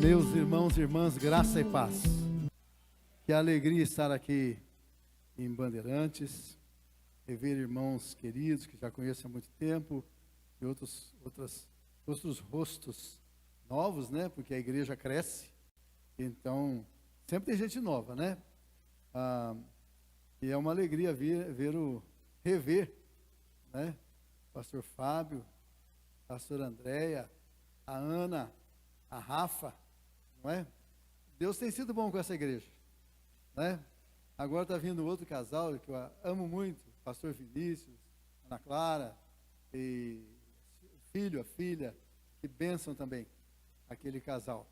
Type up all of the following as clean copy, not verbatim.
Meus irmãos e irmãs, graça e paz. Que alegria estar aqui em Bandeirantes, rever irmãos queridos que já conheço há muito tempo e outros rostos novos, né? Porque a igreja cresce, então sempre tem gente nova, né? E é uma alegria rever, né? Pastor Fábio, Pastor Andréia, a Ana, a Rafa, não é? Deus tem sido bom com essa igreja, né? Agora está vindo outro casal que eu amo muito, Pastor Vinícius, Ana Clara, e a filha, que bênção também, aquele casal.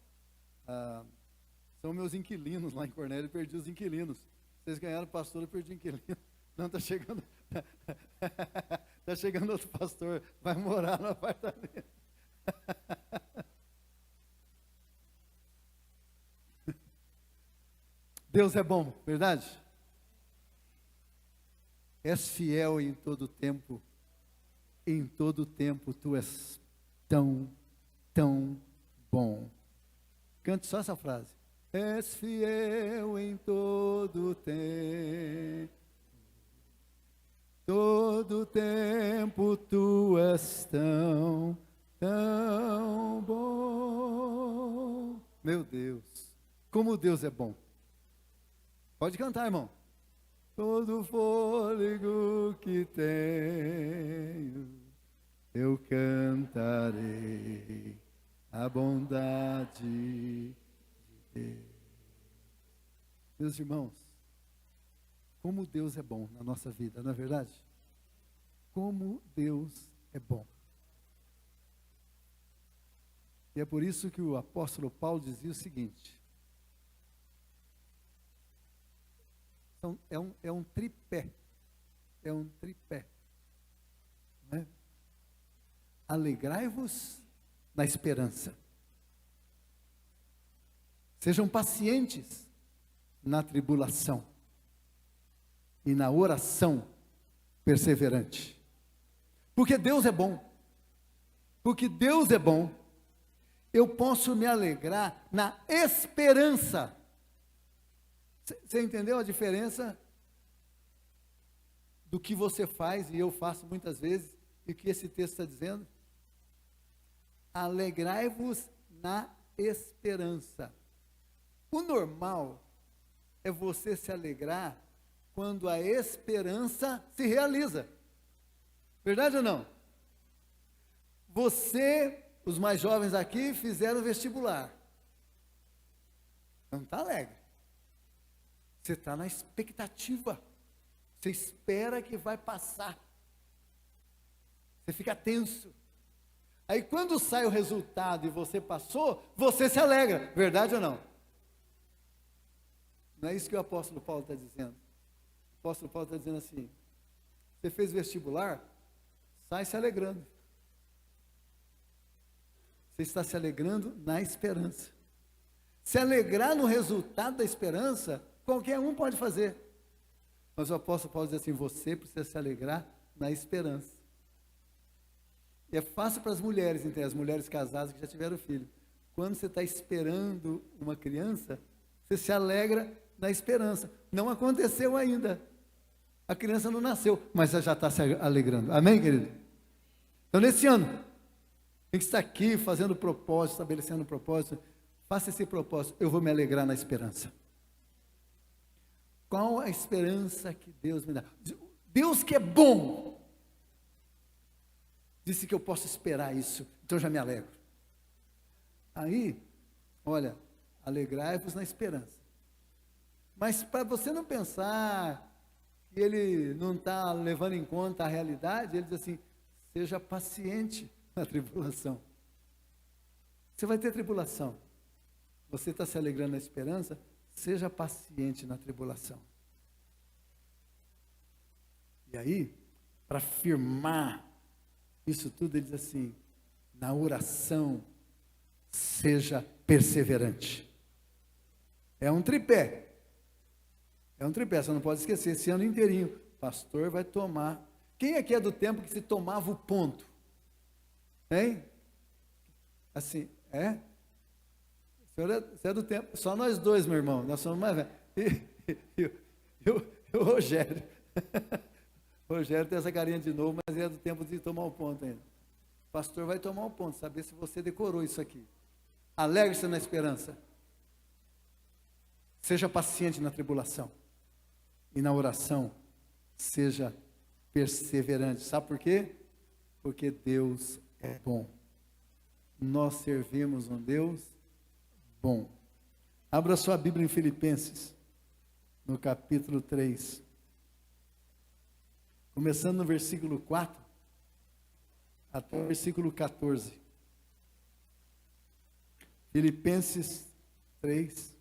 São meus inquilinos lá em Cornélio, perdi os inquilinos. Vocês ganharam pastor, eu perdi inquilino. Não, está chegando, tá chegando outro pastor, vai morar no apartamento. Deus é bom, verdade? És fiel em todo tempo tu és tão bom. Cante só essa frase. És fiel em todo tempo tu és tão bom. Meu Deus, como Deus é bom. Pode cantar, irmão. Todo fôlego que tenho, eu cantarei a bondade de Deus. Meus irmãos, como Deus é bom na nossa vida, não é verdade? Como Deus é bom. E é por isso que o apóstolo Paulo dizia o seguinte: é um tripé, não é? Alegrai-vos na esperança, sejam pacientes na tribulação e na oração perseverante, porque Deus é bom, eu posso me alegrar na esperança. Você entendeu a diferença do que você faz e eu faço muitas vezes e o que esse texto está dizendo? Alegrai-vos na esperança. O normal é você se alegrar quando a esperança se realiza. Verdade ou não? Os mais jovens aqui, fizeram vestibular. Não está alegre. Você está na expectativa. Você espera que vai passar. Você fica tenso. Aí quando sai o resultado e você passou, você se alegra. Verdade ou não? Não é isso que o apóstolo Paulo está dizendo. O apóstolo Paulo está dizendo assim: você fez vestibular, sai se alegrando. Você está se alegrando na esperança. Se alegrar no resultado da esperança, qualquer um pode fazer. Mas o apóstolo Paulo diz assim: você precisa se alegrar na esperança. E é fácil para as mulheres, entende? As mulheres casadas que já tiveram filho. Quando você está esperando uma criança, você se alegra na esperança. Não aconteceu ainda. A criança não nasceu, mas você já está se alegrando. Amém, querido? Então, nesse ano, tem que estar aqui fazendo propósito, estabelecendo propósito. Faça esse propósito. Eu vou me alegrar na esperança. Qual a esperança que Deus me dá? Deus que é bom, disse que eu posso esperar isso, então eu já me alegro. Aí, olha, alegrai-vos na esperança. Mas para você não pensar que ele não está levando em conta a realidade, ele diz assim: seja paciente na tribulação. Você vai ter tribulação. Você está se alegrando na esperança? Seja paciente na tribulação. E aí, para firmar isso tudo, ele diz assim: na oração, seja perseverante. É um tripé. Você não pode esquecer, esse ano inteirinho, o pastor vai tomar. Quem aqui é do tempo que se tomava o ponto? Hein? Assim, Você é do tempo, só nós dois, meu irmão, nós somos mais velhos. E o Rogério. O Rogério tem essa carinha de novo, mas ele é do tempo de tomar um ponto ainda. O pastor vai tomar um ponto, saber se você decorou isso aqui. Alegre-se na esperança. Seja paciente na tribulação. E na oração, seja perseverante. Sabe por quê? Porque Deus é bom. Nós servimos um Deus bom. Abra sua Bíblia em Filipenses, no capítulo 3. Começando no versículo 4, até o versículo 14. Filipenses 3,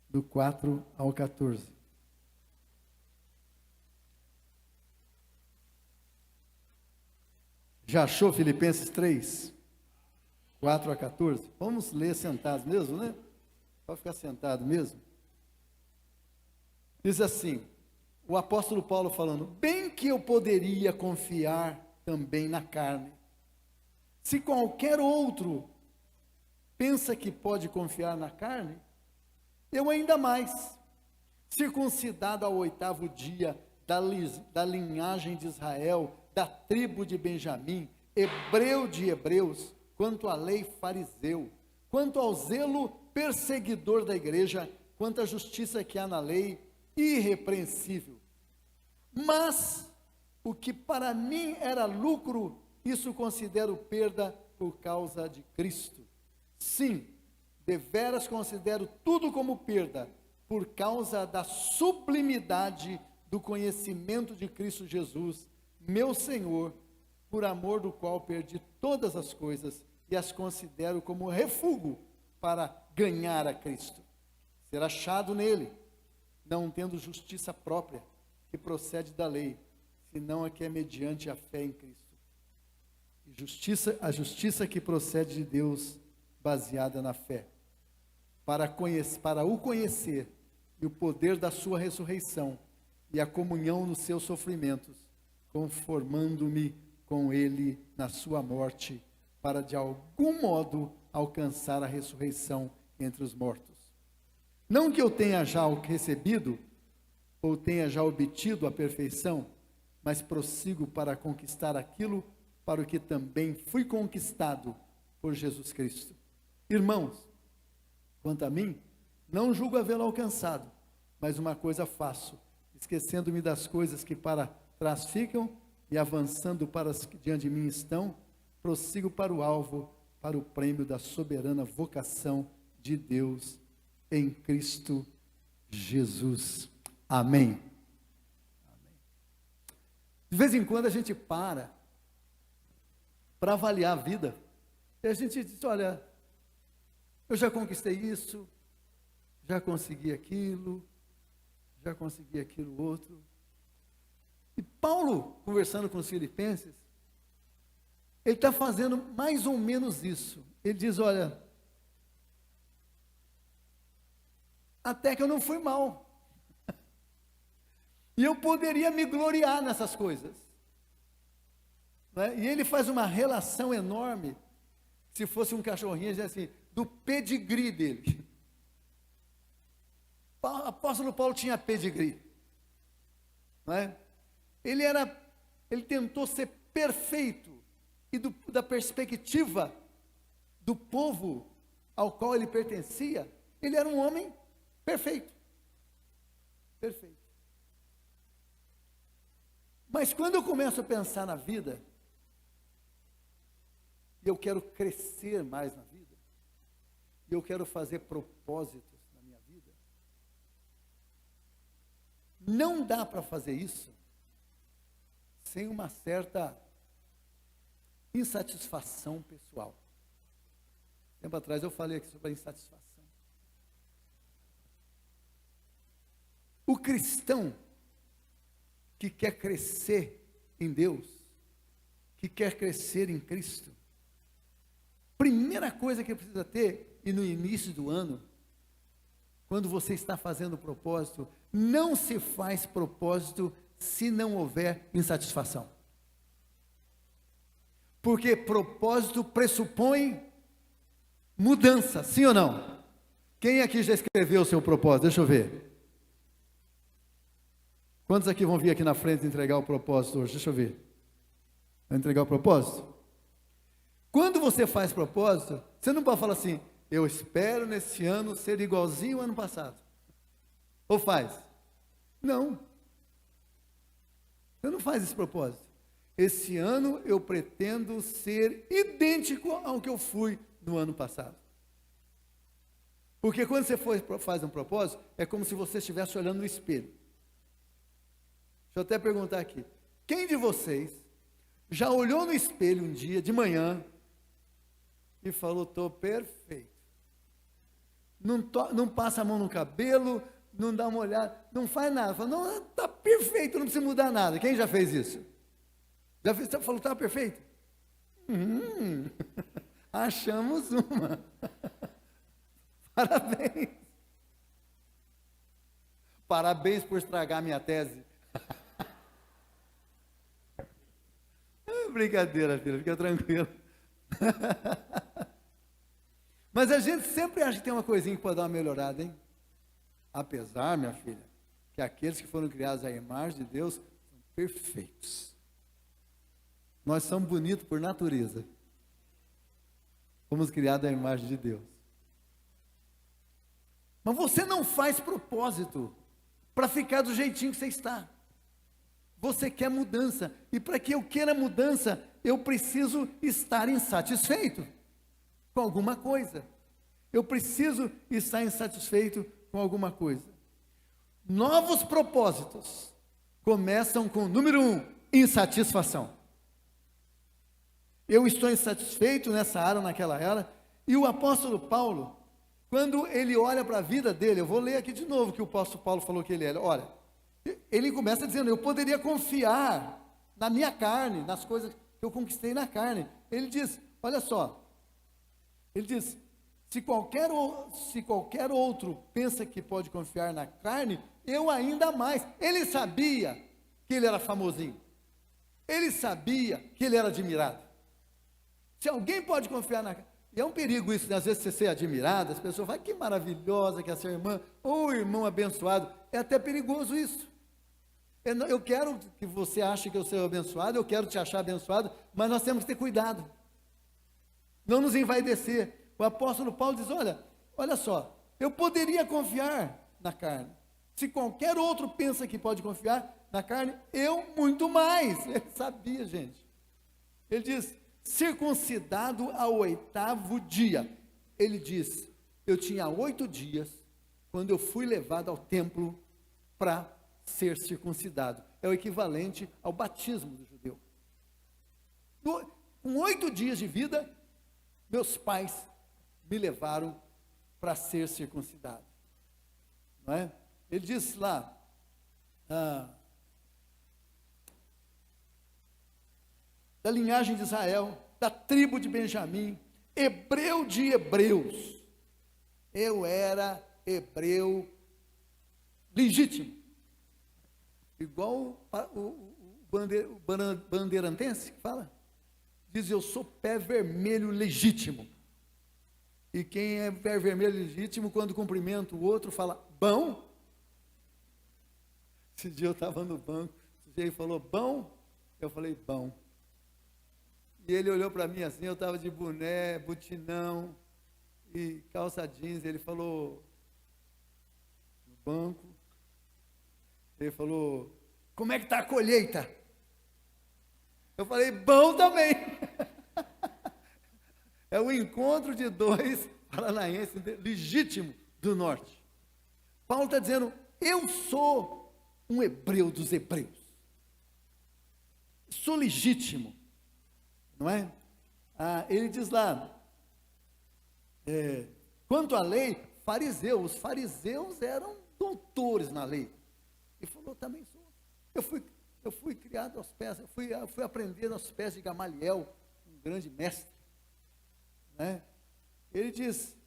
do 4 ao 14. Já achou Filipenses 3, 4 a 14? Vamos ler sentados mesmo, né? Pode ficar sentado mesmo. Diz assim, o apóstolo Paulo falando, bem que eu poderia confiar também na carne. Se qualquer outro pensa que pode confiar na carne, eu ainda mais, circuncidado ao 8º dia, da linhagem de Israel, da tribo de Benjamim, hebreu de hebreus, quanto à lei fariseu, quanto ao zelo perseguidor da igreja, quanto à justiça que há na lei, irrepreensível. Mas o que para mim era lucro, isso considero perda por causa de Cristo. Sim, deveras considero tudo como perda, por causa da sublimidade do conhecimento de Cristo Jesus, meu Senhor, por amor do qual perdi todas as coisas e as considero como refúgio para ganhar a Cristo. Ser achado nele, não tendo justiça própria, que procede da lei, senão a que é mediante a fé em Cristo. E a justiça que procede de Deus, baseada na fé, para o conhecer e o poder da sua ressurreição e a comunhão nos seus sofrimentos, conformando-me com ele na sua morte, para de algum modo alcançar a ressurreição entre os mortos. Não que eu tenha já recebido, ou tenha já obtido a perfeição, mas prossigo para conquistar aquilo para o que também fui conquistado por Jesus Cristo. Irmãos, quanto a mim, não julgo havê-lo alcançado, mas uma coisa faço, esquecendo-me das coisas que para trás ficam e avançando para as que diante de mim estão, prossigo para o alvo, para o prêmio da soberana vocação de Deus em Cristo Jesus. Amém. De vez em quando a gente para avaliar a vida, e a gente diz, olha, eu já conquistei isso, já consegui aquilo outro. E Paulo, conversando com os filipenses, ele está fazendo mais ou menos isso. Ele diz, olha, até que eu não fui mal. E eu poderia me gloriar nessas coisas. Né? E ele faz uma relação enorme, se fosse um cachorrinho, ele diz assim, do pedigree dele. O apóstolo Paulo tinha pedigree. Não é? Ele tentou ser perfeito, e da perspectiva do povo ao qual ele pertencia, ele era um homem perfeito. Perfeito. Mas quando eu começo a pensar na vida, e eu quero crescer mais na vida, e eu quero fazer propósitos na minha vida, não dá para fazer isso sem uma certa insatisfação pessoal. Tempo atrás eu falei aqui sobre a insatisfação. O cristão que quer crescer em Deus, que quer crescer em Cristo, primeira coisa que precisa ter, e no início do ano, quando você está fazendo propósito, não se faz propósito se não houver insatisfação. Porque propósito pressupõe mudança, sim ou não? Quem aqui já escreveu o seu propósito? Deixa eu ver. Quantos aqui vão vir aqui na frente entregar o propósito hoje? Deixa eu ver. Vai entregar o propósito? Quando você faz propósito, você não pode falar assim, eu espero nesse ano ser igualzinho ao ano passado. Ou faz? Não. Você não faz esse propósito. Esse ano eu pretendo ser idêntico ao que eu fui no ano passado. Porque quando você faz um propósito, é como se você estivesse olhando no espelho. Deixa eu até perguntar aqui. Quem de vocês já olhou no espelho um dia, de manhã, e falou, estou perfeito. Não passa a mão no cabelo, não dá uma olhada, não faz nada. Fala, não, está perfeito, não precisa mudar nada. Quem já fez isso? Já fez, falou, está perfeito? Achamos uma. Parabéns. Parabéns por estragar minha tese. Brincadeira, filha, fica tranquilo. Mas a gente sempre acha que tem uma coisinha que pode dar uma melhorada, hein? Apesar, minha filha, que aqueles que foram criados à imagem de Deus são perfeitos. Nós somos bonitos por natureza. Fomos criados à imagem de Deus. Mas você não faz propósito para ficar do jeitinho que você está. Você quer mudança. E para que eu queira mudança, eu preciso estar insatisfeito com alguma coisa. Eu preciso estar insatisfeito com alguma coisa. Novos propósitos começam com, número 1, insatisfação. Eu estou insatisfeito nessa área ou naquela área. E o apóstolo Paulo, quando ele olha para a vida dele, eu vou ler aqui de novo o que o apóstolo Paulo falou que ele era. Olha, ele começa dizendo, eu poderia confiar na minha carne, nas coisas que eu conquistei na carne. Ele diz, olha só, ele diz, se qualquer outro pensa que pode confiar na carne, eu ainda mais. Ele sabia que ele era famosinho. Ele sabia que ele era admirado. Se alguém pode confiar na carne, e é um perigo isso, né? Às vezes você ser admirado, as pessoas falam, que maravilhosa que é essa irmã, ou irmão abençoado, é até perigoso isso. Eu quero que você ache que eu sou abençoado, eu quero te achar abençoado, mas nós temos que ter cuidado, não nos envaidecer. O apóstolo Paulo diz, olha só, eu poderia confiar na carne, se qualquer outro pensa que pode confiar na carne, eu muito mais. Ele sabia, gente. Ele diz, circuncidado ao 8º dia. Ele diz, eu tinha 8 dias, quando eu fui levado ao templo para ser circuncidado. É o equivalente ao batismo do judeu. Com 8 dias de vida, meus pais me levaram para ser circuncidado. Não é? Ele diz lá, da linhagem de Israel, da tribo de Benjamim, hebreu de hebreus. Eu era hebreu legítimo. Igual o bandeirantense que fala. Diz, eu sou pé vermelho legítimo. E quem é pé vermelho legítimo, quando cumprimenta o outro, fala, bom. Esse dia eu estava no banco, o sujeito falou, bom? Eu falei, bom. E ele olhou para mim assim, eu estava de boné, botinão e calça jeans. Ele falou, no banco, ele falou, como é que está a colheita? Eu falei, bom também. É o encontro de 2 paranaenses legítimos do norte. Paulo está dizendo, eu sou um hebreu dos hebreus. Sou legítimo. Não é? Ele diz lá, quanto à lei, os fariseus eram doutores na lei. Ele falou, também sou. Eu fui criado aos pés, eu fui aprender aos pés de Gamaliel, um grande mestre. Né? Ele diz,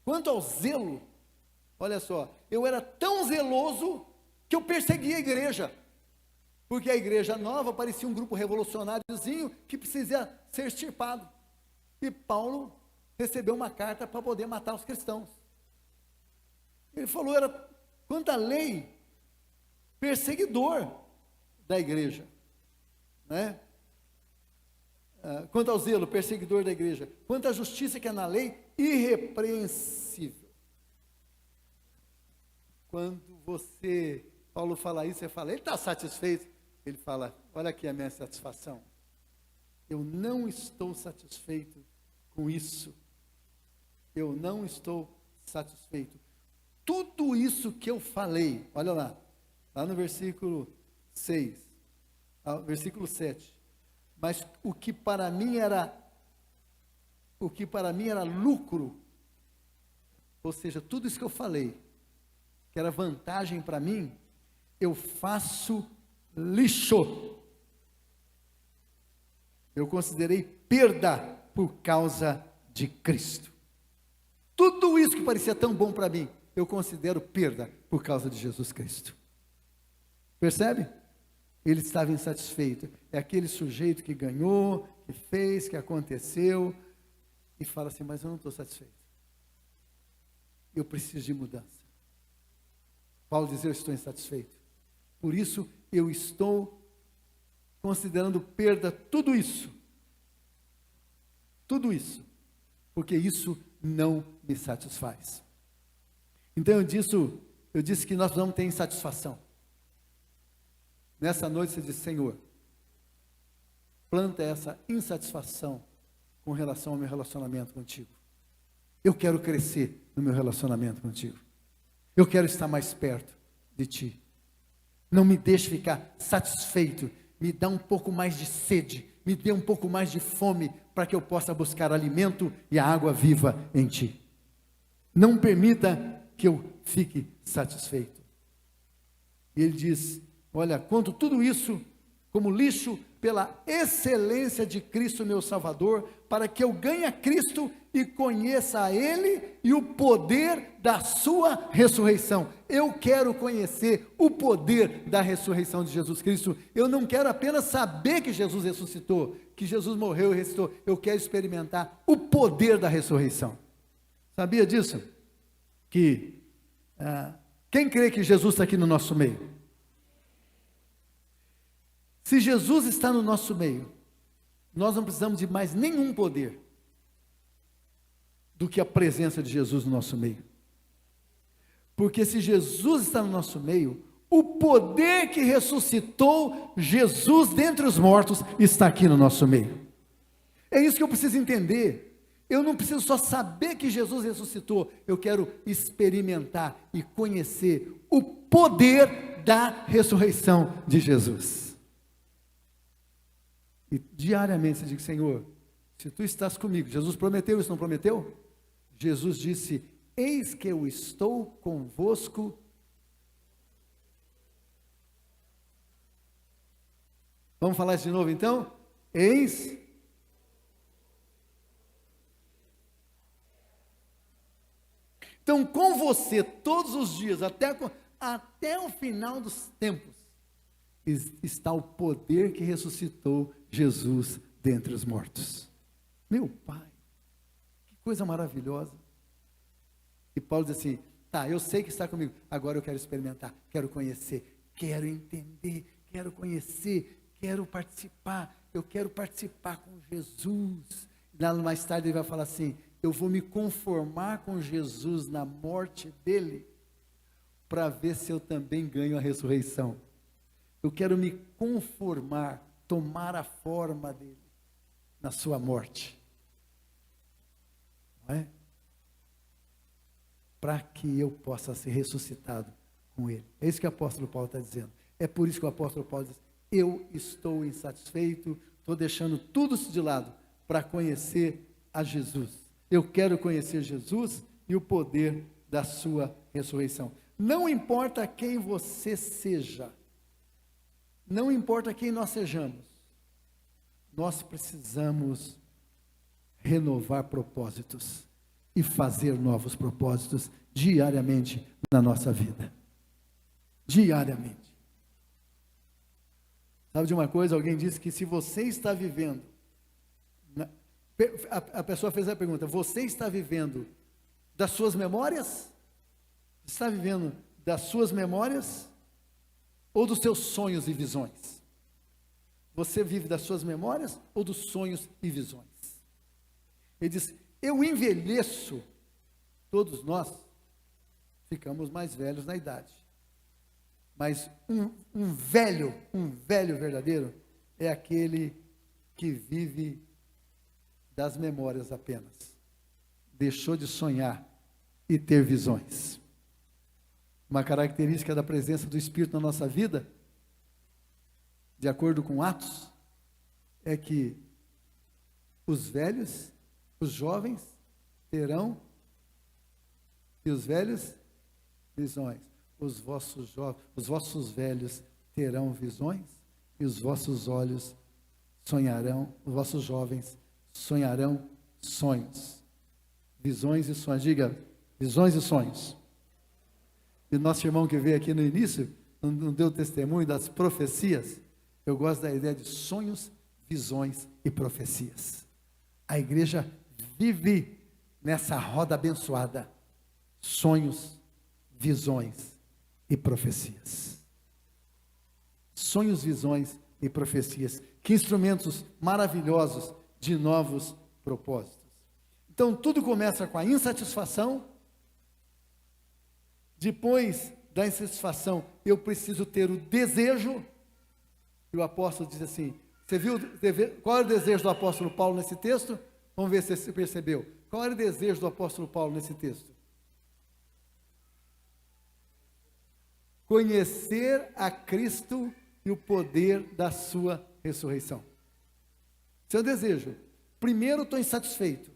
quanto ao zelo, olha só, eu era tão zeloso que eu perseguia a igreja. Porque a igreja nova parecia um grupo revolucionáriozinho que precisa ser extirpado. E Paulo recebeu uma carta para poder matar os cristãos. Ele falou, era, quanto à lei, perseguidor da igreja, né? Quanto ao zelo, perseguidor da igreja. Quanto à justiça que é na lei, irrepreensível. Quando Paulo fala isso, você fala, ele está satisfeito? Ele fala, olha aqui a minha satisfação. Eu não estou satisfeito com isso. Eu não estou satisfeito. Tudo isso que eu falei, olha lá no versículo 6, versículo 7. Mas o que para mim era lucro, ou seja, tudo isso que eu falei, que era vantagem para mim, eu faço lixo. Eu considerei perda por causa de Cristo. Tudo isso que parecia tão bom para mim, eu considero perda por causa de Jesus Cristo. Percebe? Ele estava insatisfeito. É aquele sujeito que ganhou, que fez, que aconteceu, e fala assim, mas eu não estou satisfeito. Eu preciso de mudança. Paulo diz, eu estou insatisfeito. Por isso, eu estou considerando perda tudo isso. Tudo isso. Porque isso não me satisfaz. Então eu disse que nós vamos ter insatisfação. Nessa noite você diz, Senhor, planta essa insatisfação com relação ao meu relacionamento contigo. Eu quero crescer no meu relacionamento contigo. Eu quero estar mais perto de ti. Não me deixe ficar satisfeito. Me dá um pouco mais de sede. Me dê um pouco mais de fome para que eu possa buscar alimento e a água viva em ti. Não permita que eu fique satisfeito. E ele diz, olha, conto tudo isso como lixo pela excelência de Cristo meu Salvador, para que eu ganhe a Cristo e conheça a Ele e o poder da sua ressurreição. Eu quero conhecer o poder da ressurreição de Jesus Cristo. Eu não quero apenas saber que Jesus ressuscitou, que Jesus morreu e ressuscitou. Eu quero experimentar o poder da ressurreição. Sabia disso? Que quem crê que Jesus está aqui no nosso meio? Se Jesus está no nosso meio, nós não precisamos de mais nenhum poder do que a presença de Jesus no nosso meio. Porque se Jesus está no nosso meio, o poder que ressuscitou Jesus dentre os mortos está aqui no nosso meio. É isso que eu preciso entender. Eu não preciso só saber que Jesus ressuscitou, eu quero experimentar e conhecer o poder da ressurreição de Jesus. E diariamente você diz, Senhor, se tu estás comigo, Jesus prometeu isso, não prometeu? Jesus disse, eis que eu estou convosco. Vamos falar isso de novo então? Eis. Então com você, todos os dias, até o final dos tempos, está o poder que ressuscitou Jesus dentre os mortos. Meu Pai, que coisa maravilhosa. E Paulo diz assim, tá, eu sei que está comigo, agora eu quero experimentar, quero conhecer, quero entender, quero conhecer, quero participar, eu quero participar com Jesus. Lá mais tarde ele vai falar assim, eu vou me conformar com Jesus na morte dele, para ver se eu também ganho a ressurreição. Eu quero me conformar, tomar a forma dele na sua morte. Não é? Para que eu possa ser ressuscitado com ele. É isso que o apóstolo Paulo está dizendo. É por isso que o apóstolo Paulo diz, eu estou insatisfeito, estou deixando tudo isso de lado para conhecer a Jesus. Eu quero conhecer Jesus e o poder da sua ressurreição. Não importa quem você seja, não importa quem nós sejamos, nós precisamos renovar propósitos e fazer novos propósitos diariamente na nossa vida. Diariamente. Sabe de uma coisa? Alguém disse que se você está vivendo, a pessoa fez a pergunta, você está vivendo das suas memórias? Você está vivendo das suas memórias ou dos seus sonhos e visões? Você vive das suas memórias ou dos sonhos e visões? Ele diz, eu envelheço, todos nós ficamos mais velhos na idade. Mas um velho verdadeiro, é aquele que vive das memórias apenas. Deixou de sonhar e ter visões. Uma característica da presença do Espírito na nossa vida, de acordo com Atos, é que os velhos, os jovens, terão, e os velhos, visões. Os vossos velhos terão visões, e os vossos olhos sonharão, os vossos jovens sonharão sonhos. Visões e sonhos. Diga, visões e sonhos. E o nosso irmão que veio aqui no início, não deu testemunho das profecias. Eu gosto da ideia de sonhos, visões e profecias. A igreja vive nessa roda abençoada. Sonhos, visões e profecias. Sonhos, visões e profecias. Que instrumentos maravilhosos de novos propósitos. Então, tudo começa com a insatisfação. Depois da insatisfação, eu preciso ter o desejo. E o apóstolo diz assim, você viu qual era o desejo do apóstolo Paulo nesse texto? Vamos ver se você percebeu. Qual era o desejo do apóstolo Paulo nesse texto? Conhecer a Cristo e o poder da sua ressurreição. Seu desejo. Primeiro, estou insatisfeito.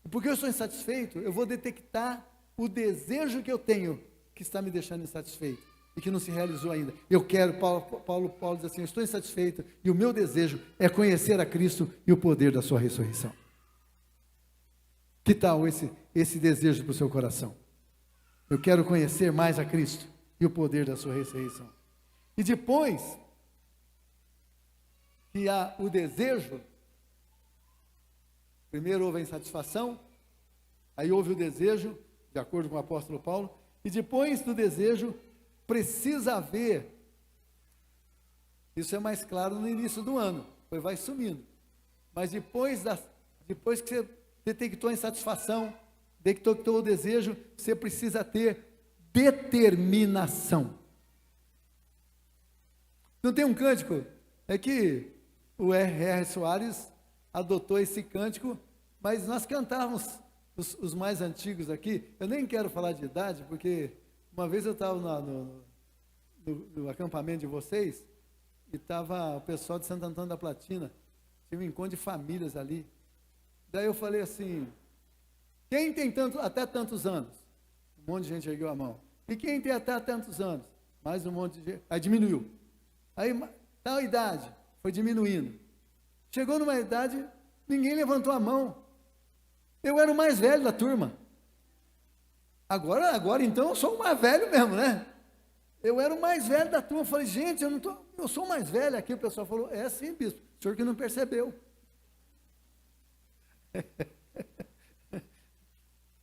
E porque eu estou insatisfeito, eu vou detectar o desejo que eu tenho, que está me deixando insatisfeito, e que não se realizou ainda. Eu quero, Paulo diz assim, eu estou insatisfeito, e o meu desejo é conhecer a Cristo e o poder da sua ressurreição. Que tal esse desejo para o seu coração? Eu quero conhecer mais a Cristo e o poder da sua ressurreição. E depois que há o desejo, primeiro houve a insatisfação, aí houve o desejo, de acordo com o apóstolo Paulo, e depois do desejo, precisa haver, isso é mais claro no início do ano, depois vai sumindo, mas depois que você detectou a insatisfação, detectou o desejo, você precisa ter determinação. Não tem um cântico? É que o R.R. Soares adotou esse cântico, mas nós cantávamos, os mais antigos aqui. Eu nem quero falar de idade, porque uma vez eu estava no acampamento de vocês, e estava o pessoal de Santo Antônio da Platina, tinha um encontro de famílias ali. Daí eu falei assim, quem tem até tantos anos? Um monte de gente ergueu a mão. E quem tem até tantos anos? Mais um monte de gente. Aí diminuiu. Aí, tal idade, foi diminuindo. Chegou numa idade, ninguém levantou a mão. Eu era o mais velho da turma. Agora então, eu sou o mais velho mesmo, né? Eu era o mais velho da turma. Eu falei, gente, eu sou o mais velho aqui. O pessoal falou, é sim, bispo. O senhor que não percebeu.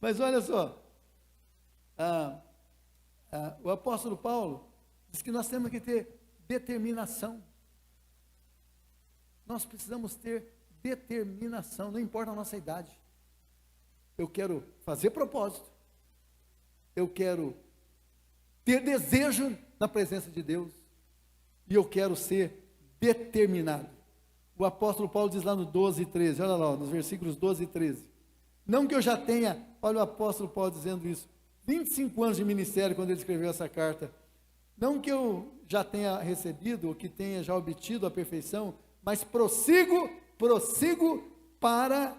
Mas olha só. O apóstolo Paulo diz que nós temos que ter determinação. Nós precisamos ter determinação, não importa a nossa idade. Eu quero fazer propósito. Eu quero ter desejo na presença de Deus. E eu quero ser determinado. O apóstolo Paulo diz lá no 12 e 13, olha lá, nos versículos 12 e 13. Não que eu já tenha, olha o apóstolo Paulo dizendo isso, 25 anos de ministério quando ele escreveu essa carta. Não que eu já tenha recebido, ou que tenha já obtido a perfeição, mas prossigo para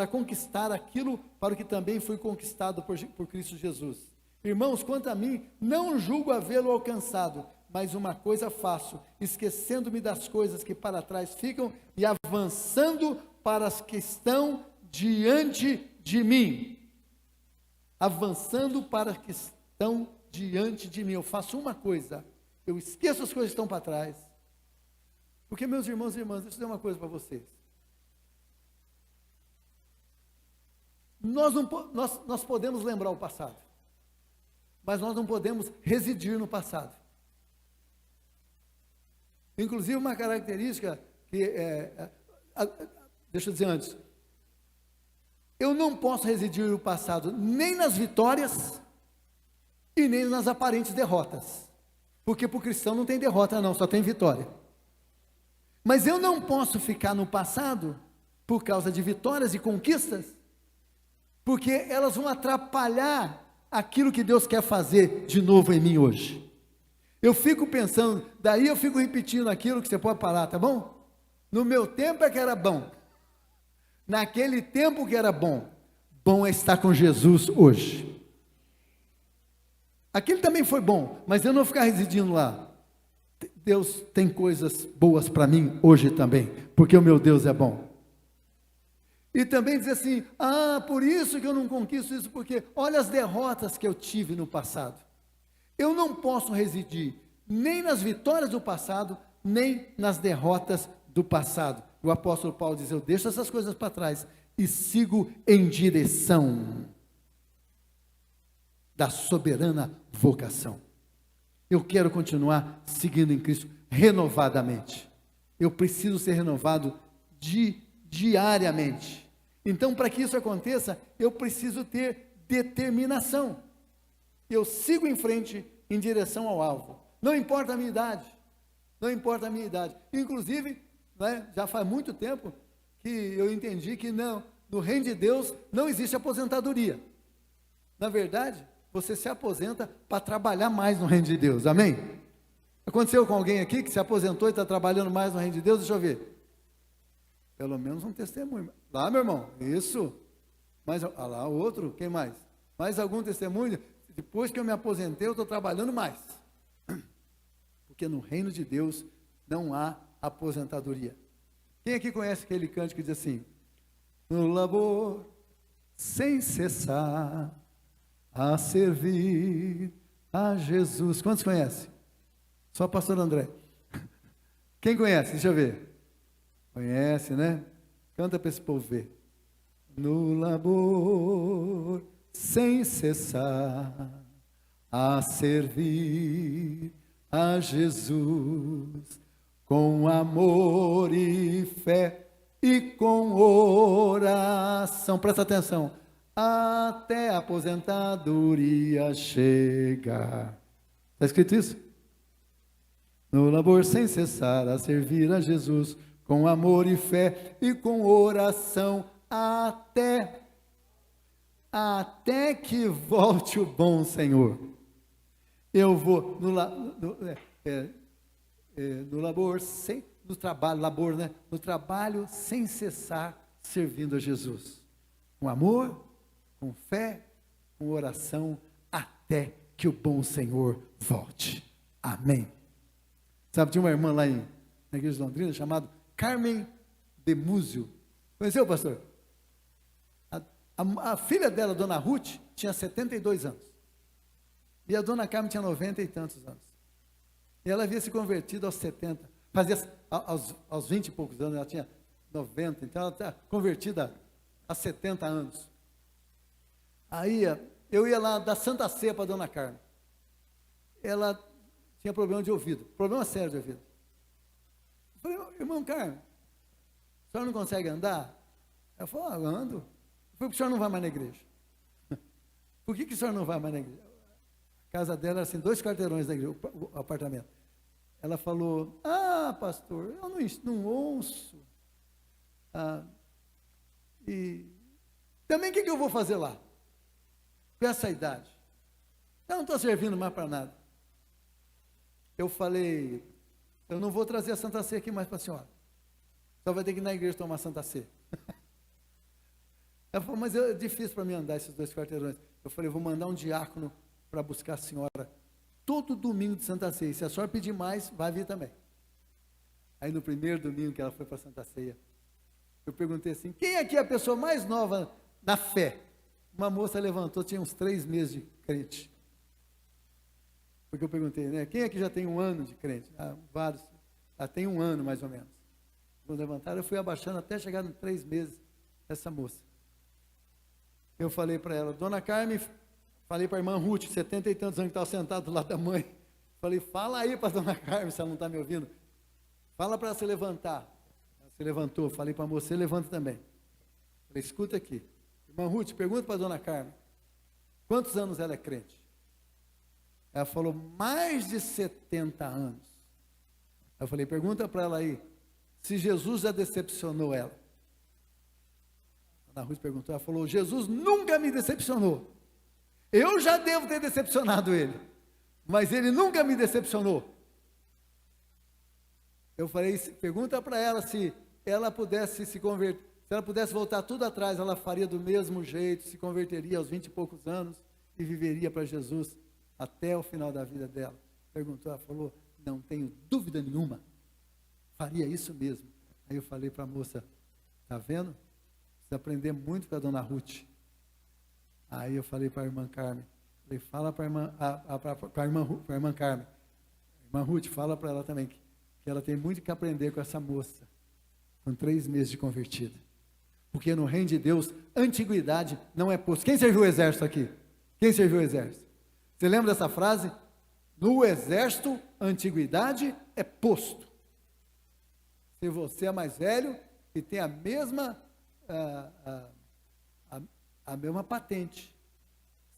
conquistar aquilo para o que também fui conquistado por Cristo Jesus. Irmãos, quanto a mim, não julgo havê-lo alcançado, mas uma coisa faço, esquecendo-me das coisas que para trás ficam e avançando para as que estão diante de mim. Avançando para as que estão diante de mim. Eu faço uma coisa, eu esqueço as coisas que estão para trás. Porque, meus irmãos e irmãs, deixa eu dizer uma coisa para vocês. Nós podemos lembrar o passado. mas nós não podemos residir no passado. Inclusive uma característica que deixa eu dizer antes, eu não posso residir no passado nem nas vitórias e nem nas aparentes derrotas, porque para o cristão não tem derrota não, só tem vitória. Mas eu não posso ficar no passado por causa de vitórias e conquistas, porque elas vão atrapalhar aquilo que Deus quer fazer de novo em mim hoje. Eu fico pensando, daí eu fico repetindo aquilo que você pode parar, tá bom? No meu tempo é que era bom, naquele tempo que era bom, bom é estar com Jesus hoje. Aquele também foi bom, mas eu não vou ficar residindo lá. Deus tem coisas boas para mim hoje também, porque o meu Deus é bom. E também dizer assim, por isso que eu não conquisto isso, porque olha as derrotas que eu tive no passado. Eu não posso residir nem nas vitórias do passado, nem nas derrotas do passado. O apóstolo Paulo diz, eu deixo essas coisas para trás e sigo em direção da soberana vocação. Eu quero continuar seguindo em Cristo renovadamente. Eu preciso ser renovado diariamente. Então, para que isso aconteça, eu preciso ter determinação. Eu sigo em frente em direção ao alvo. Não importa a minha idade. Não importa a minha idade. Inclusive, já faz muito tempo que eu entendi que no reino de Deus não existe aposentadoria. Na verdade, você se aposenta para trabalhar mais no reino de Deus. Amém? Aconteceu com alguém aqui que se aposentou e está trabalhando mais no reino de Deus? Deixa eu ver. Pelo menos um testemunho. Lá, meu irmão. Isso. Lá, outro. Quem mais? Mais algum testemunho? Depois que eu me aposentei, eu estou trabalhando mais. Porque no reino de Deus não há aposentadoria. Quem aqui conhece aquele cântico que diz assim? No labor, sem cessar, a servir a Jesus. Quantos conhecem? Só o pastor André. Quem conhece? Deixa eu ver. Conhece, né? Canta para esse povo ver. No labor, sem cessar, a servir a Jesus, com amor e fé e com oração. Presta atenção. Até a aposentadoria chega. Está escrito isso? No labor sem cessar, a servir a Jesus, com amor e fé e com oração, até que volte o bom Senhor. Eu vou no labor sem, no trabalho, labor, né? No trabalho sem cessar, servindo a Jesus, com amor, com fé, com oração, até que o bom Senhor volte. Amém. Sabe, tinha uma irmã lá na igreja de Londrina, chamada Carmen de Múzio. Conheceu, pastor? A filha dela, dona Ruth, tinha 72 anos. E a dona Carmen tinha 90 e tantos anos. E ela havia se convertido aos 70. Fazia aos 20 e poucos anos, ela tinha 90. Então ela está convertida há 70 anos. Aí eu ia lá dar Santa Ceia para a dona Carmen. Ela tinha problema de ouvido. Problema sério de ouvido. Eu falei, irmão Carmen, a senhora não consegue andar? Ela falou, ando. Eu falei, por que a senhora não vai mais na igreja? Por que a senhora não vai mais na igreja? A casa dela era assim, 2 quarteirões da igreja, o apartamento. Ela falou, pastor, eu não ouço. E também o que eu vou fazer lá? Com essa idade? Eu não estou servindo mais para nada. Eu falei, eu não vou trazer a Santa Ceia aqui mais para a senhora. Só vai ter que ir na igreja tomar Santa Ceia. Ela falou, mas é difícil para mim andar esses 2 quarteirões. Eu falei, vou mandar um diácono para buscar a senhora todo domingo de Santa Ceia. Se a senhora pedir mais, vai vir também. Aí no primeiro domingo que ela foi para Santa Ceia, eu perguntei assim, quem aqui é a pessoa mais nova na fé? Uma moça levantou, tinha uns 3 meses de crente. Porque eu perguntei, né? Quem aqui já tem 1 ano de crente? Vários. Tem 1 ano mais ou menos. Quando levantaram, eu fui abaixando até chegar nos 3 meses, essa moça. Eu falei para ela, dona Carmen, Falei para a irmã Ruth, 70 e tantos anos, que estava sentado do lado da mãe. Falei, fala aí para a dona Carmen, se ela não está me ouvindo. Fala para ela se levantar. Ela se levantou. Falei para você, levanta também. Falei, escuta aqui. Irmã Ruth, pergunta para a dona Carmen. Quantos anos ela é crente? Ela falou, mais de 70 anos. Eu falei, pergunta para ela aí, se Jesus já decepcionou ela. A Ana Ruth perguntou, ela falou, Jesus nunca me decepcionou. Eu já devo ter decepcionado ele, mas ele nunca me decepcionou. Eu falei, pergunta para ela se ela pudesse se converter, se ela pudesse voltar tudo atrás, ela faria do mesmo jeito, se converteria aos 20 e poucos anos e viveria para Jesus até o final da vida dela. Perguntou, ela falou, não tenho dúvida nenhuma, faria isso mesmo. Aí eu falei para a moça, está vendo? Precisa aprender muito com a dona Ruth. Aí eu falei para a irmã Carmen, falei, fala para a irmã Carmen, irmã Ruth, fala para ela também, que ela tem muito que aprender com essa moça, com 3 meses de convertida. Porque no reino de Deus, antiguidade não é posto. Quem serviu o exército aqui? Quem serviu o exército? Você lembra dessa frase? No exército, antiguidade é posto. Se você é mais velho e tem a mesma patente,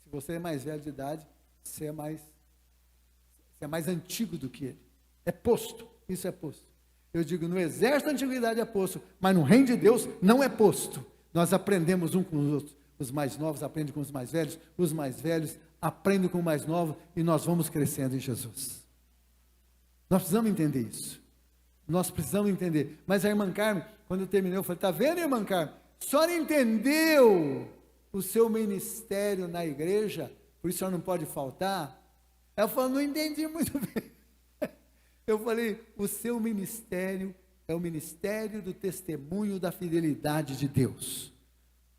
se você é mais velho de idade, você é mais antigo do que ele. É posto, isso é posto. Eu digo, no exército a antiguidade é posto, mas no reino de Deus não é posto. Nós aprendemos um com os outros. Os mais novos aprendem com os mais velhos aprendem com os mais novos, e nós vamos crescendo em Jesus. Nós precisamos entender isso. Nós precisamos entender. Mas a irmã Carmen, quando eu terminei, eu falei, está vendo, irmã Carmen? A senhora entendeu o seu ministério na igreja, por isso a senhora não pode faltar? Ela falou, não entendi muito bem. Eu falei, o seu ministério é o ministério do testemunho da fidelidade de Deus.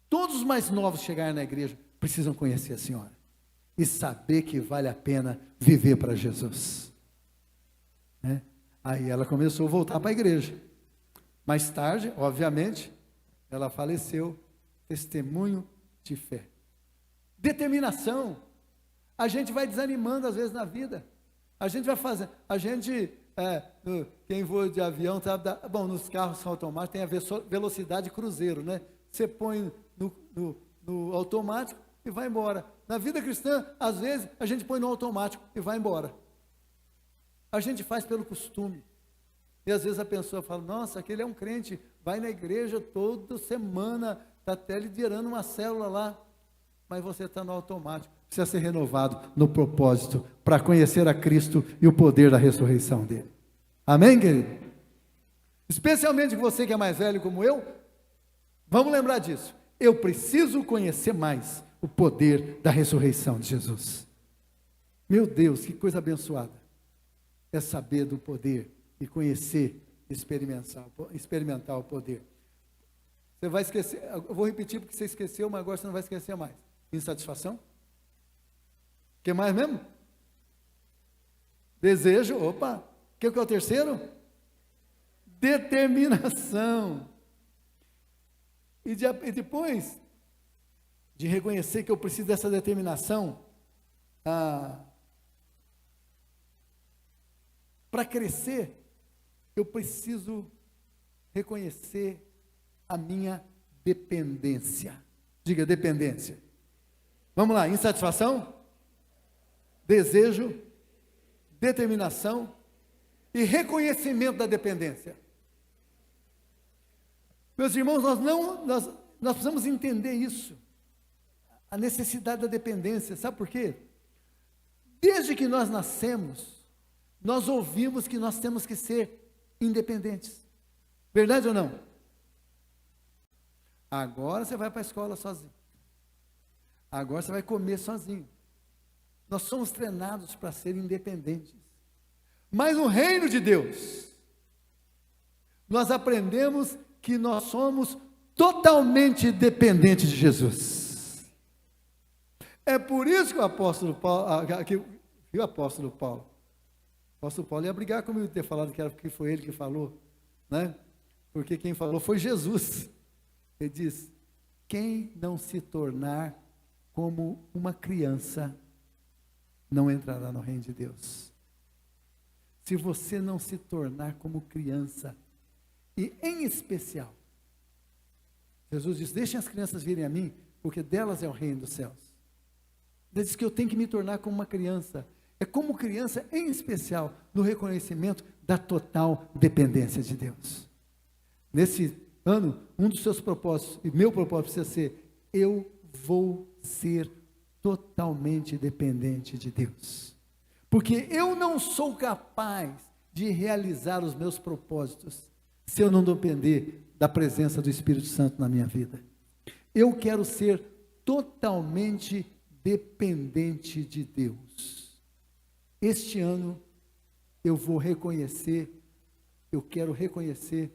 Todos os mais novos que chegarem na igreja precisam conhecer a senhora e saber que vale a pena viver para Jesus. Né? Aí ela começou a voltar para a igreja. Mais tarde, obviamente, ela faleceu. Testemunho de fé. Determinação. A gente vai desanimando às vezes na vida. A gente vai fazer, quem voa de avião, nos carros automáticos tem a velocidade cruzeiro, né? Você põe no automático e vai embora. Na vida cristã, às vezes, a gente põe no automático e vai embora. A gente faz pelo costume. E às vezes a pessoa fala, nossa, aquele é um crente, vai na igreja toda semana, está até liderando uma célula lá, mas você está no automático. Precisa ser renovado no propósito, para conhecer a Cristo e o poder da ressurreição dele. Amém, querido? Especialmente você que é mais velho como eu, vamos lembrar disso. Eu preciso conhecer mais o poder da ressurreição de Jesus. Meu Deus, que coisa abençoada. É saber do poder e conhecer, experimentar o poder. Você vai esquecer, eu vou repetir porque você esqueceu, mas agora você não vai esquecer mais. Insatisfação? O que mais mesmo? Desejo, opa. O que é o terceiro? Determinação. E depois de reconhecer que eu preciso dessa determinação, para crescer, eu preciso reconhecer a minha dependência. Diga, dependência. Vamos lá, insatisfação, desejo, determinação e reconhecimento da dependência. Meus irmãos, nós precisamos entender isso, a necessidade da dependência. Sabe por quê? Desde que nós nascemos, nós ouvimos que nós temos que ser independentes. Verdade ou não? Agora você vai para a escola sozinho. Agora você vai comer sozinho. Nós somos treinados para ser independentes. Mas no reino de Deus, nós aprendemos que nós somos totalmente dependentes de Jesus. É por isso que o apóstolo Paulo ia brigar comigo de ter falado que foi ele que falou, né? Porque quem falou foi Jesus. Ele diz, quem não se tornar como uma criança, não entrará no reino de Deus. Se você não se tornar como criança, e em especial, Jesus diz, deixem as crianças virem a mim, porque delas é o reino dos céus. Ele diz que eu tenho que me tornar como uma criança. É como criança, em especial, no reconhecimento da total dependência de Deus. Nesse ano, um dos seus propósitos, e meu propósito precisa ser, eu vou ser totalmente dependente de Deus. Porque eu não sou capaz de realizar os meus propósitos se eu não depender da presença do Espírito Santo na minha vida. Eu quero ser totalmente dependente de Deus. Este ano eu vou reconhecer, eu quero reconhecer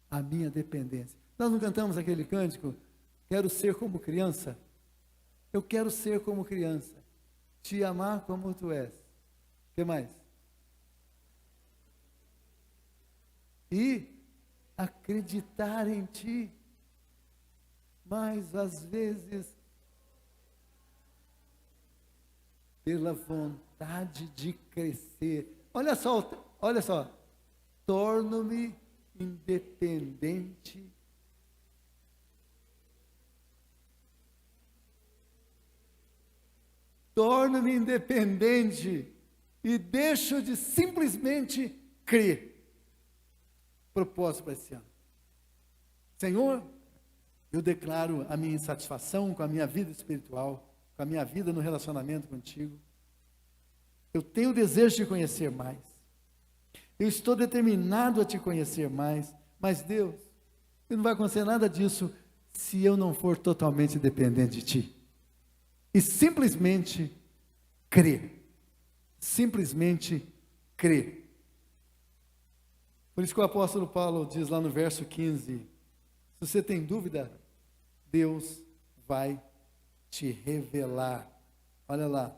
a minha dependência. Nós não cantamos aquele cântico, quero ser como criança? Eu quero ser como criança, te amar como tu és. O que mais? E acreditar em ti, mas às vezes, pela vontade de crescer, olha só, torno-me independente, e deixo de simplesmente crer. Propósito para esse ano. Senhor, eu declaro a minha insatisfação com a minha vida espiritual, com a minha vida no relacionamento contigo. Eu tenho o desejo de conhecer mais. Eu estou determinado a te conhecer mais. Mas Deus, não vai acontecer nada disso se eu não for totalmente dependente de ti. E simplesmente crer. Simplesmente crer. Por isso que o apóstolo Paulo diz lá no verso 15, se você tem dúvida, Deus vai te revelar. Olha lá,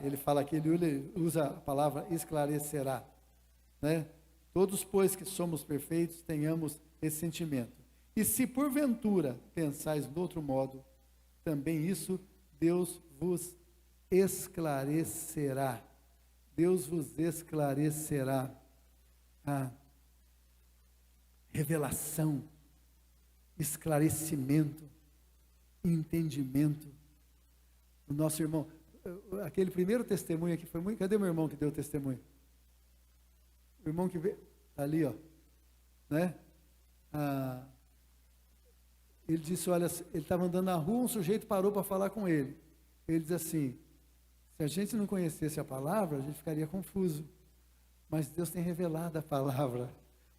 ele fala aqui, ele usa a palavra esclarecerá, né? Todos, pois, que somos perfeitos, tenhamos esse sentimento. E se porventura pensais de outro modo, também isso Deus vos esclarecerá. Deus vos esclarecerá. A revelação, esclarecimento, entendimento. O nosso irmão, aquele primeiro testemunho aqui foi muito. Cadê meu irmão que deu o testemunho? O irmão que veio ali, ó, né? Ele disse, olha, ele estava andando na rua, um sujeito parou para falar com ele. Ele diz assim: se a gente não conhecesse a palavra, a gente ficaria confuso. Mas Deus tem revelado a palavra,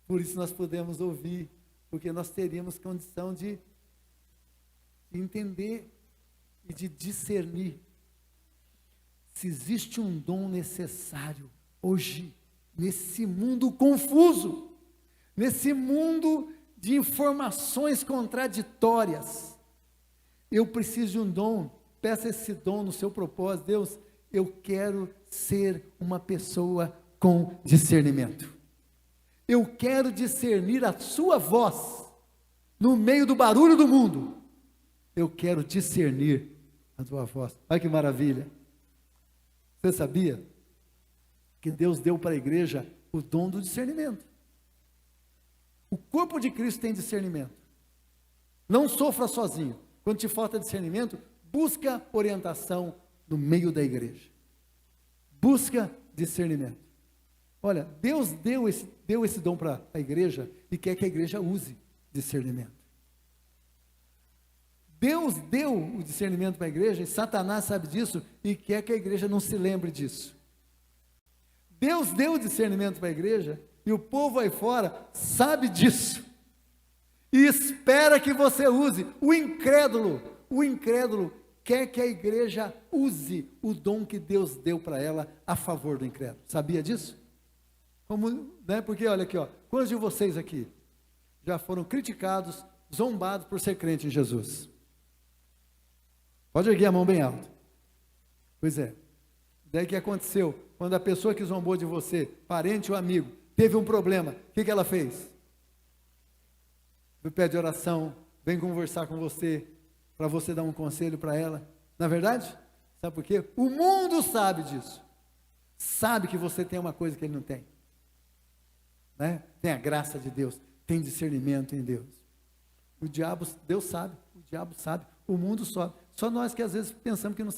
por isso nós podemos ouvir, porque nós teríamos condição de entender e de discernir. Se existe um dom necessário hoje, nesse mundo confuso, nesse mundo de informações contraditórias, eu preciso de um dom. Peça esse dom no seu propósito. Deus, eu quero ser uma pessoa com discernimento. Eu quero discernir a sua voz no meio do barulho do mundo. Eu quero discernir a tua voz. Olha que maravilha. Você sabia que Deus deu para a igreja o dom do discernimento? O corpo de Cristo tem discernimento. Não sofra sozinho. Quando te falta discernimento, busca orientação no meio da igreja. Busca discernimento. Olha, Deus deu esse dom para a igreja e quer que a igreja use discernimento. Deus deu o discernimento para a igreja e Satanás sabe disso e quer que a igreja não se lembre disso. Deus deu o discernimento para a igreja e o povo aí fora sabe disso e espera que você use. O incrédulo quer que a igreja use o dom que Deus deu para ela a favor do incrédulo. Sabia disso? Né? Porque olha aqui, ó, quantos de vocês aqui já foram criticados, zombados por ser crente em Jesus? Pode erguer a mão bem alto. Pois é. Daí que aconteceu? Quando a pessoa que zombou de você, parente ou amigo, teve um problema, o que ela fez? Pede oração, vem conversar com você, para você dar um conselho para ela. Na verdade, sabe por quê? O mundo sabe disso. Sabe que você tem uma coisa que ele não tem. Né? Tem a graça de Deus, tem discernimento em Deus. O diabo, Deus sabe, o diabo sabe, o mundo sabe. Só nós que às vezes pensamos que não,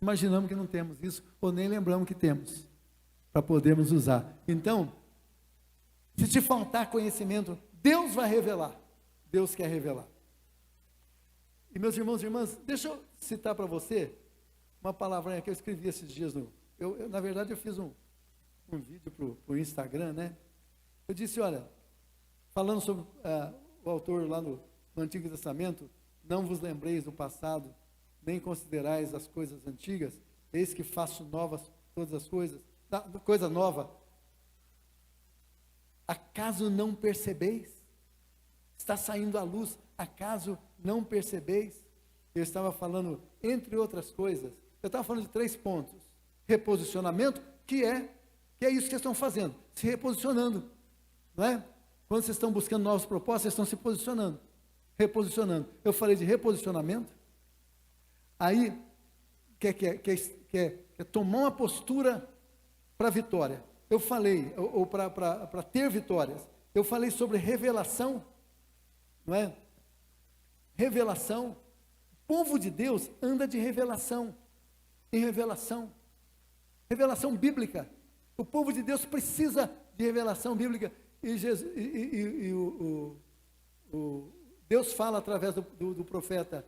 imaginamos que não temos isso, ou nem lembramos que temos, para podermos usar. Então, se te faltar conhecimento, Deus vai revelar. Deus quer revelar. E meus irmãos e irmãs, deixa eu citar para você uma palavrinha que eu escrevi esses dias. Na verdade, eu fiz um vídeo para o Instagram, né? Eu disse, olha, falando sobre o autor lá no Antigo Testamento, não vos lembreis do passado, nem considerais as coisas antigas, eis que faço novas todas as coisas, coisa nova. Acaso não percebeis? Está saindo à luz, acaso não percebeis? Eu estava falando, entre outras coisas, eu estava falando de 3 pontos. Reposicionamento, que é isso que vocês estão fazendo, se reposicionando, não é? Quando vocês estão buscando novas propostas, vocês estão se posicionando, reposicionando. Eu falei de reposicionamento, aí quer tomar uma postura para a vitória. Eu falei, ou para ter vitórias, eu falei sobre revelação, não é? Revelação. O povo de Deus anda de revelação em revelação. Revelação bíblica. O povo de Deus precisa de revelação bíblica. E Deus fala através do profeta: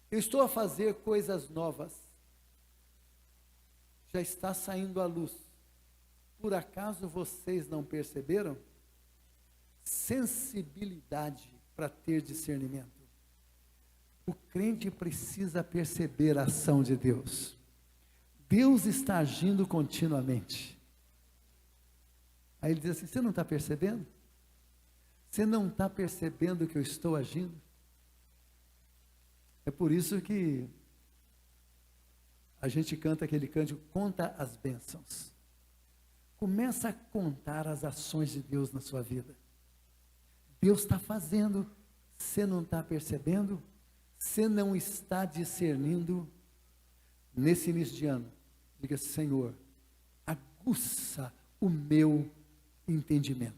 eu estou a fazer coisas novas. Já está saindo à luz. Por acaso vocês não perceberam? Sensibilidade para ter discernimento. O crente precisa perceber a ação de Deus. Deus está agindo continuamente. Aí ele diz assim: você não está percebendo? Você não está percebendo que eu estou agindo? É por isso que a gente canta aquele cântico, conta as bênçãos. Começa a contar as ações de Deus na sua vida. Deus está fazendo, você não está percebendo? Você não está discernindo? Nesse início de ano, diga: Senhor, aguça o meu entendimento,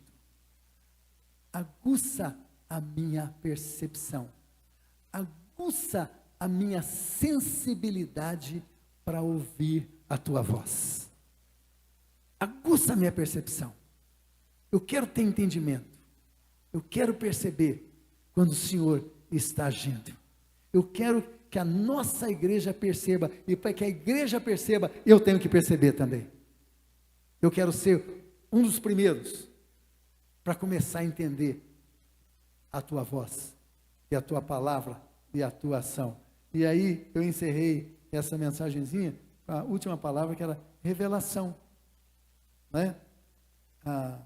aguça a minha percepção, aguça a minha sensibilidade para ouvir a tua voz, aguça a minha percepção. Eu quero ter entendimento, eu quero perceber quando o Senhor está agindo. Eu quero que a nossa igreja perceba, e para que a igreja perceba, eu tenho que perceber também. Eu quero ser um dos primeiros para começar a entender a tua voz, e a tua palavra, e a tua ação. E aí eu encerrei essa mensagenzinha com a última palavra, que era revelação, né? A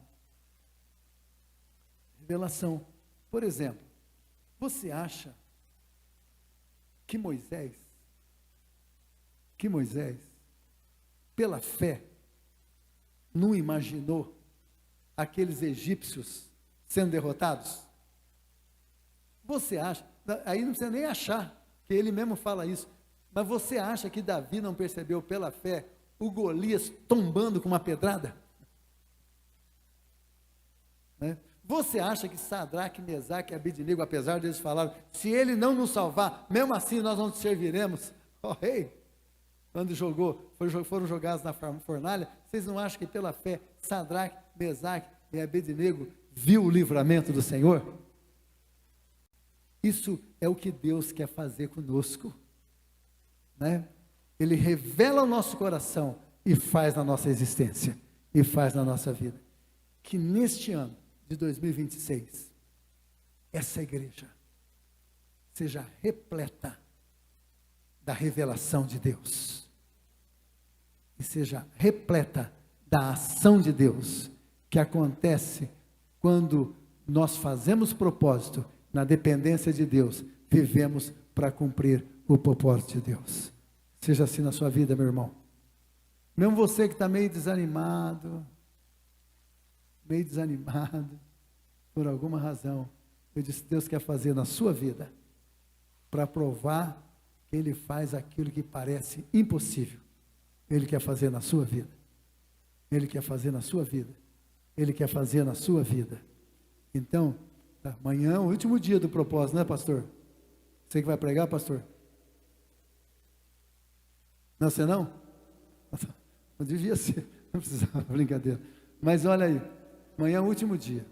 revelação. Por exemplo, você acha que Moisés, pela fé, não imaginou aqueles egípcios sendo derrotados? Você acha, aí não precisa nem achar, que ele mesmo fala isso, mas você acha que Davi não percebeu pela fé o Golias tombando com uma pedrada? Né? Você acha que Sadraque, Mesaque e Abednego, apesar deles falarem, se ele não nos salvar, mesmo assim nós não te serviremos? Oh, rei, quando foram jogados na fornalha, vocês não acham que pela fé Sadraque, Mesaque e Abednego viu o livramento do Senhor? Isso é o que Deus quer fazer conosco, né? Ele revela o nosso coração e faz na nossa existência, e faz na nossa vida. Que neste ano de 2026, essa igreja seja repleta da revelação de Deus, e seja repleta da ação de Deus, que acontece quando nós fazemos propósito, na dependência de Deus, vivemos para cumprir o propósito de Deus. Seja assim na sua vida, meu irmão. Mesmo você que está meio desanimado, por alguma razão, eu disse: Deus quer fazer na sua vida, para provar Ele faz aquilo que parece impossível. Ele quer fazer na sua vida. Ele quer fazer na sua vida. Ele quer fazer na sua vida. Então, amanhã é o último dia do propósito, né, pastor? Você que vai pregar, pastor? Não, você não? Não devia ser, não precisava, brincadeira. Mas olha aí, amanhã é o último dia.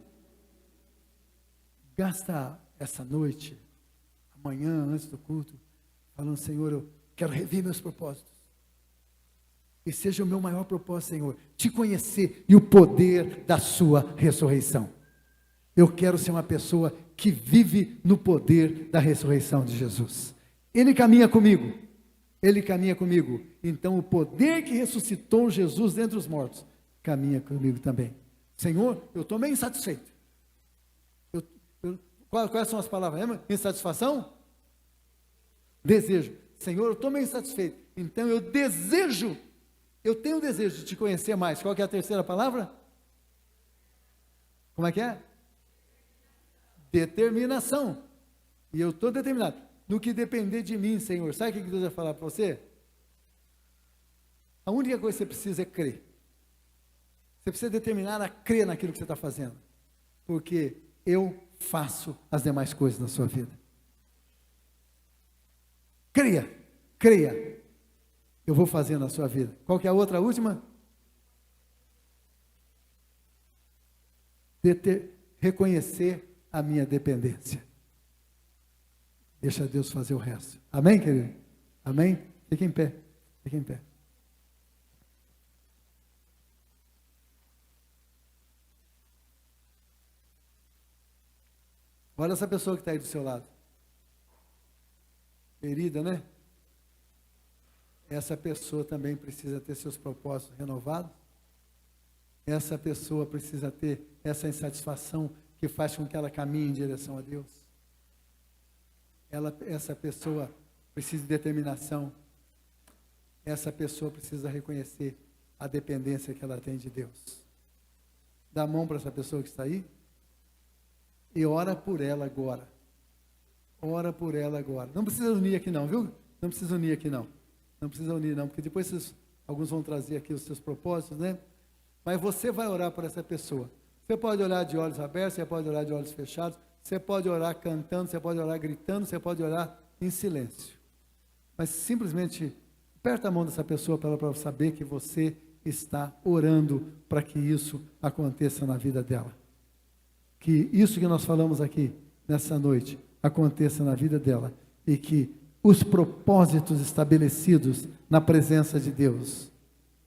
Gasta essa noite, amanhã, antes do culto, falando, Senhor, eu quero rever meus propósitos. E seja o meu maior propósito, Senhor, te conhecer e o poder da sua ressurreição. Eu quero ser uma pessoa que vive no poder da ressurreição de Jesus. Ele caminha comigo. Ele caminha comigo. Então o poder que ressuscitou Jesus dentre os mortos, caminha comigo também. Senhor, eu estou meio insatisfeito. Quais são as palavras? Insatisfação? Desejo. Senhor, eu estou meio insatisfeito. Então eu desejo. Eu tenho o desejo de te conhecer mais. Qual que é a terceira palavra? Como é que é? Determinação. E eu estou determinado. No que depender de mim, Senhor. Sabe o que Deus vai falar para você? A única coisa que você precisa é crer. Você precisa determinar a crer naquilo que você está fazendo. Porque eu faço as demais coisas na sua vida. Creia. Creia. Eu vou fazer na sua vida. Qual que é a outra, a última? Reconhecer a minha dependência. Deixa Deus fazer o resto. Amém, querido? Amém? Fique em pé. Fique em pé. Olha essa pessoa que está aí do seu lado. Querida, né? Essa pessoa também precisa ter seus propósitos renovados. Essa pessoa precisa ter essa insatisfação que faz com que ela caminhe em direção a Deus. Essa pessoa precisa de determinação. Essa pessoa precisa reconhecer a dependência que ela tem de Deus. Dá a mão para essa pessoa que está aí e ora por ela agora. Ora por ela agora. Não precisa unir aqui não, viu? Não precisa unir aqui não. Não precisa unir não, porque depois alguns vão trazer aqui os seus propósitos, né? Mas você vai orar por essa pessoa. Você pode orar de olhos abertos, você pode orar de olhos fechados, você pode orar cantando, você pode orar gritando, você pode orar em silêncio. Mas simplesmente aperta a mão dessa pessoa para ela saber que você está orando para que isso aconteça na vida dela. Que isso que nós falamos aqui nessa noite aconteça na vida dela e que os propósitos estabelecidos na presença de Deus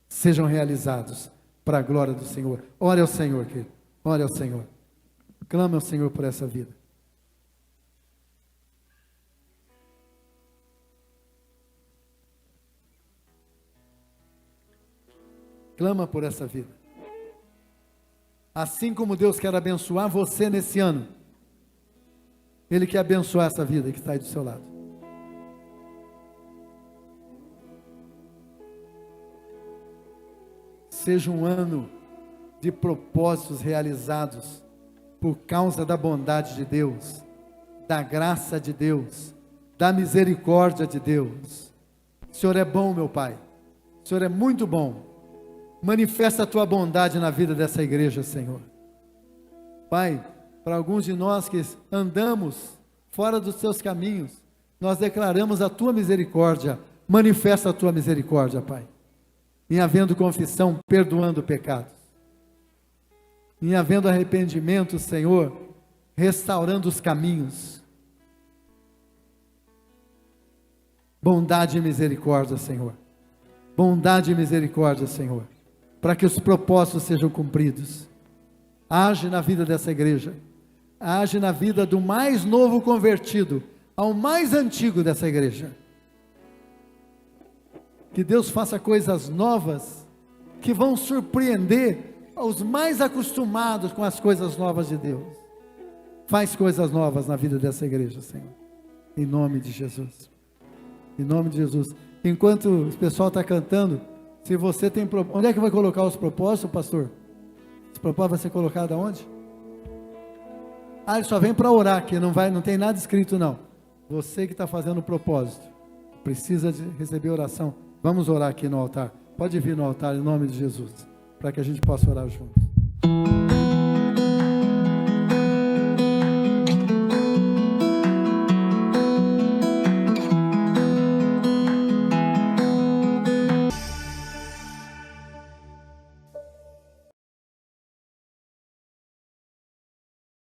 sejam realizados para a glória do Senhor. Ore ao Senhor, querido. Ore ao Senhor. Clame ao Senhor por essa vida. Clama por essa vida. Assim como Deus quer abençoar você nesse ano, Ele quer abençoar essa vida que está aí do seu lado. Seja um ano de propósitos realizados por causa da bondade de Deus, da graça de Deus, da misericórdia de Deus. O Senhor é bom, meu Pai. O Senhor é muito bom. Manifesta a tua bondade na vida dessa igreja, Senhor. Pai, para alguns de nós que andamos fora dos teus caminhos, nós declaramos a tua misericórdia. Manifesta a tua misericórdia, Pai. Em havendo confissão, perdoando pecados. Em havendo arrependimento, Senhor, restaurando os caminhos. Bondade e misericórdia, Senhor. Bondade e misericórdia, Senhor. Para que os propósitos sejam cumpridos. Age na vida dessa igreja. Age na vida do mais novo convertido ao mais antigo dessa igreja. Que Deus faça coisas novas que vão surpreender os mais acostumados com as coisas novas de Deus. Faz coisas novas na vida dessa igreja, Senhor. Em nome de Jesus. Em nome de Jesus. Enquanto o pessoal está cantando, se você tem propósito, onde é que vai colocar os propósitos, pastor? Esse propósito vai ser colocado aonde? Ele só vem para orar aqui, não tem nada escrito não. Você que está fazendo o propósito. precisa de receber oração, vamos orar aqui no altar. Pode vir no altar em nome de Jesus, para que a gente possa orar juntos.